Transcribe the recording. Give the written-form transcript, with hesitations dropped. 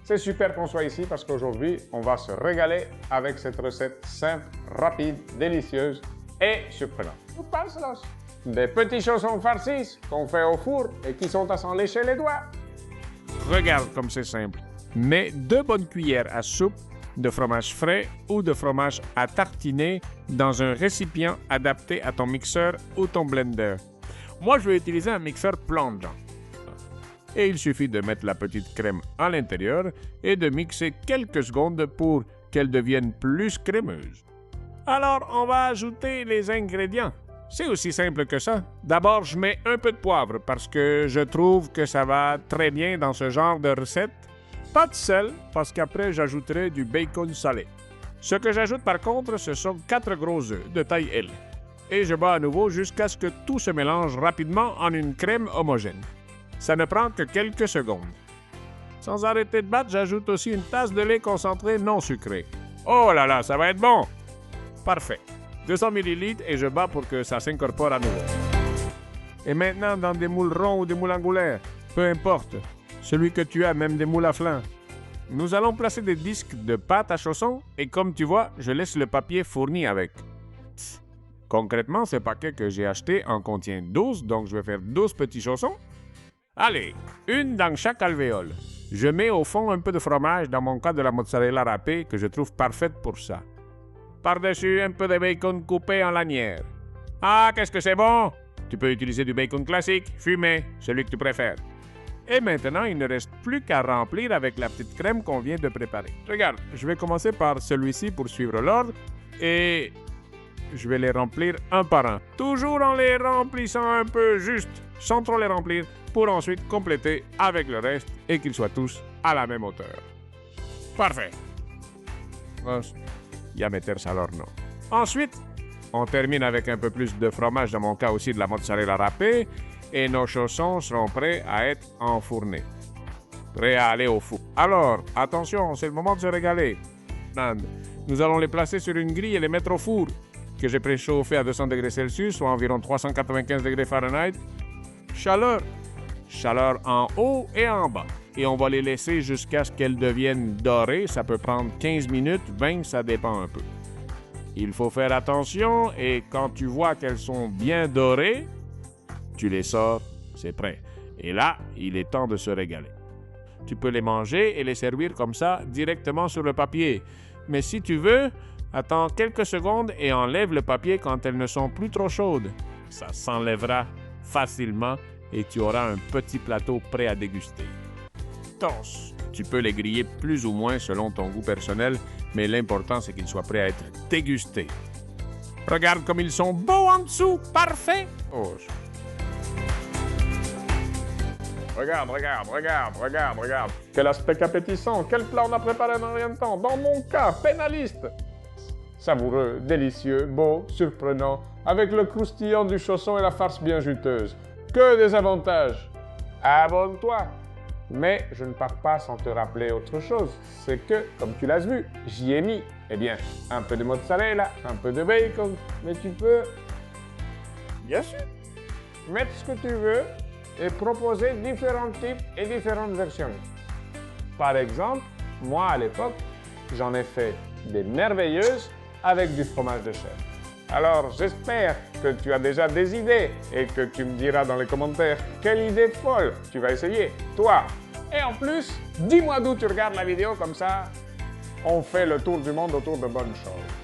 C'est super qu'on soit ici parce qu'aujourd'hui, on va se régaler avec cette recette simple, rapide, délicieuse et surprenante. Ou pas, cela? Des petits chaussons farcis qu'on fait au four et qui sont à s'en lécher les doigts. Regarde comme c'est simple. Mets 2 bonnes cuillères à soupe de fromage frais ou de fromage à tartiner dans un récipient adapté à ton mixeur ou ton blender. Moi, je vais utiliser un mixeur plongeant. Et il suffit de mettre la petite crème à l'intérieur et de mixer quelques secondes pour qu'elle devienne plus crémeuse. Alors, on va ajouter les ingrédients. C'est aussi simple que ça. D'abord, je mets un peu de poivre parce que je trouve que ça va très bien dans ce genre de recette. Pas de sel parce qu'après, j'ajouterai du bacon salé. Ce que j'ajoute par contre, ce sont 4 gros œufs de taille L. Et je bats à nouveau jusqu'à ce que tout se mélange rapidement en une crème homogène. Ça ne prend que quelques secondes. Sans arrêter de battre, j'ajoute aussi une tasse de lait concentré non sucré. Oh là là, ça va être bon! Parfait. 200 ml et je bats pour que ça s'incorpore à nouveau. Et maintenant, dans des moules ronds ou des moules angulaires, peu importe, celui que tu as, même des moules à flanc, nous allons placer des disques de pâte à chaussons et comme tu vois, je laisse le papier fourni avec. Concrètement, ce paquet que j'ai acheté en contient 12, donc je vais faire 12 petits chaussons. Allez, une dans chaque alvéole. Je mets au fond un peu de fromage, dans mon cas de la mozzarella râpée, que je trouve parfaite pour ça. Par-dessus, un peu de bacon coupé en lanières. Ah, qu'est-ce que c'est bon! Tu peux utiliser du bacon classique, fumé, celui que tu préfères. Et maintenant, il ne reste plus qu'à remplir avec la petite crème qu'on vient de préparer. Regarde, je vais commencer par celui-ci pour suivre l'ordre et je vais les remplir un par un. Toujours en les remplissant un peu juste, sans trop les remplir, pour ensuite compléter avec le reste et qu'ils soient tous à la même hauteur. Parfait. Ya meterse al horno. Ensuite, on termine avec un peu plus de fromage, dans mon cas aussi de la mozzarella râpée, et nos chaussons seront prêts à être enfournés. Prêts à aller au four. Alors, attention, c'est le moment de se régaler. Nous allons les placer sur une grille et les mettre au four, que j'ai préchauffé à 200 degrés Celsius, soit environ 395 degrés Fahrenheit. Chaleur en haut et en bas. Et on va les laisser jusqu'à ce qu'elles deviennent dorées. Ça peut prendre 15 minutes, 20, ça dépend un peu. Il faut faire attention et quand tu vois qu'elles sont bien dorées, tu les sors, c'est prêt. Et là, il est temps de se régaler. Tu peux les manger et les servir comme ça, directement sur le papier. Mais si tu veux, attends quelques secondes et enlève le papier quand elles ne sont plus trop chaudes. Ça s'enlèvera facilement et tu auras un petit plateau prêt à déguster. Tu peux les griller plus ou moins selon ton goût personnel, mais l'important c'est qu'ils soient prêts à être dégustés. Regarde comme ils sont beaux en dessous, parfait! Oh. Regarde. Quel aspect appétissant, quel plat on a préparé dans rien de temps. Dans mon cas, pénaliste. Savoureux, délicieux, beau, surprenant, avec le croustillant du chausson et la farce bien juteuse. Que des avantages. Abonne-toi. Mais je ne pars pas sans te rappeler autre chose. C'est que, comme tu l'as vu, j'y ai mis, eh bien, un peu de mozzarella, un peu de bacon. Mais tu peux, bien sûr, mettre ce que tu veux et proposer différents types et différentes versions. Par exemple, moi à l'époque, j'en ai fait des merveilleuses avec du fromage de chèvre. Alors j'espère que tu as déjà des idées et que tu me diras dans les commentaires quelle idée folle tu vas essayer, toi. Et en plus, dis-moi d'où tu regardes la vidéo, comme ça, on fait le tour du monde autour de bonnes choses.